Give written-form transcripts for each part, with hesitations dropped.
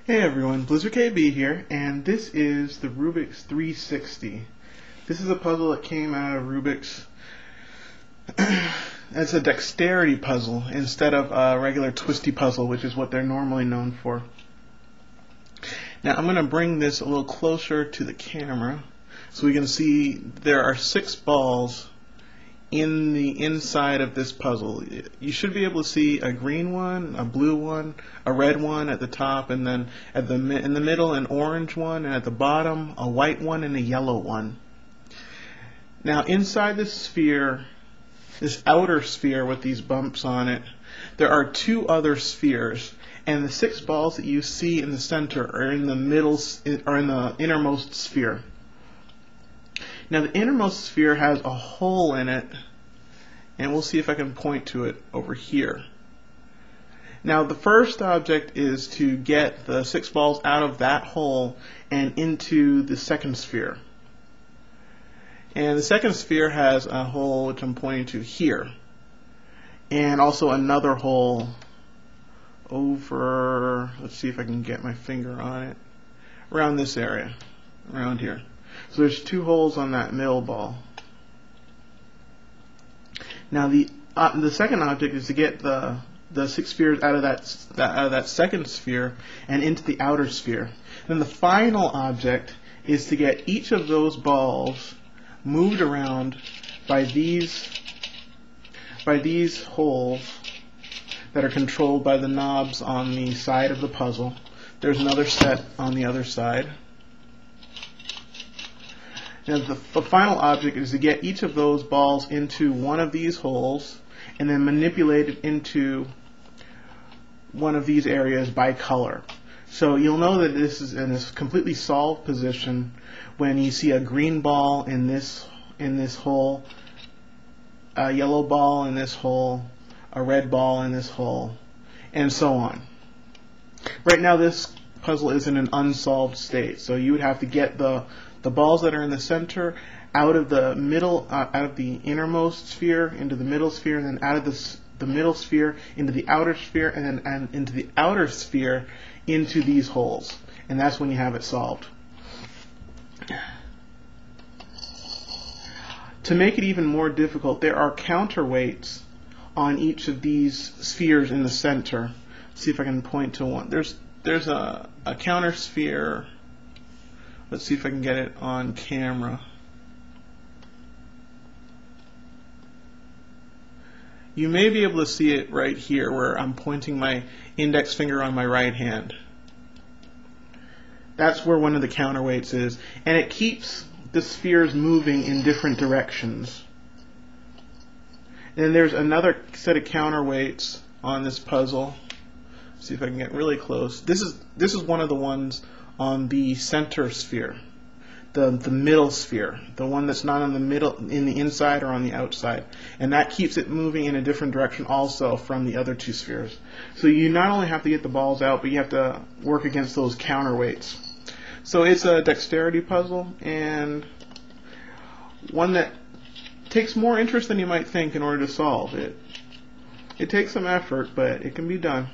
Hey everyone, Blizzard KB here, and this is the Rubik's 360. This is a puzzle that came out of Rubik's. It's a dexterity puzzle instead of a regular twisty puzzle, which is what they're normally known for. Now I'm going to bring this a little closer to the camera so we can see there are 6 balls in the inside of this puzzle. You should be able to see a green one, a blue one, a red one at the top, and then in the middle an orange one, and at the bottom a white one and a yellow one. Now inside this sphere, this outer sphere with these bumps on it, there are 2 other spheres, and the 6 balls that you see in the center are in the innermost sphere. Now the innermost sphere has a hole in it, and we'll see if I can point to it over here. Now the first object is to get the 6 balls out of that hole and into the second sphere. And the second sphere has a hole which I'm pointing to here, and also another hole over, let's see if I can get my finger on it, around this area, around here. So there's 2 holes on that middle ball. Now the second object is to get the 6 spheres out of that second sphere and into the outer sphere. Then the final object is to get each of those balls moved around by these holes that are controlled by the knobs on the side of the puzzle. There's another set on the other side. And the final object is to get each of those balls into one of these holes and then manipulate it into one of these areas by color. So you'll know that this is in this completely solved position when you see a green ball in this hole, a yellow ball in this hole, a red ball in this hole, and so on. Right now this puzzle is in an unsolved state, so you would have to get the balls that are in the center out of the middle, out of the innermost sphere into the middle sphere, and then out of the middle sphere into the outer sphere, and then into the outer sphere into these holes. And that's when you have it solved. To make it even more difficult, there are counterweights on each of these spheres in the center. Let's see if I can point to one. There's a counter sphere. Let's see if I can get it on camera. You may be able to see it right here where I'm pointing my index finger on my right hand. That's where one of the counterweights is, and it keeps the spheres moving in different directions. And then there's another set of counterweights on this puzzle. Let's see if I can get really close. This is one of the ones on the center sphere, the middle sphere, the one that's not on the middle, in the inside or on the outside, and that keeps it moving in a different direction also from the other 2 spheres. So you not only have to get the balls out, but you have to work against those counterweights. So it's a dexterity puzzle, and one that takes more interest than you might think in order to solve it. It takes some effort, but it can be done.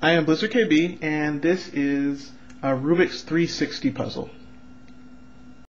I am Blizzard KB, and this is a Rubik's 360 puzzle.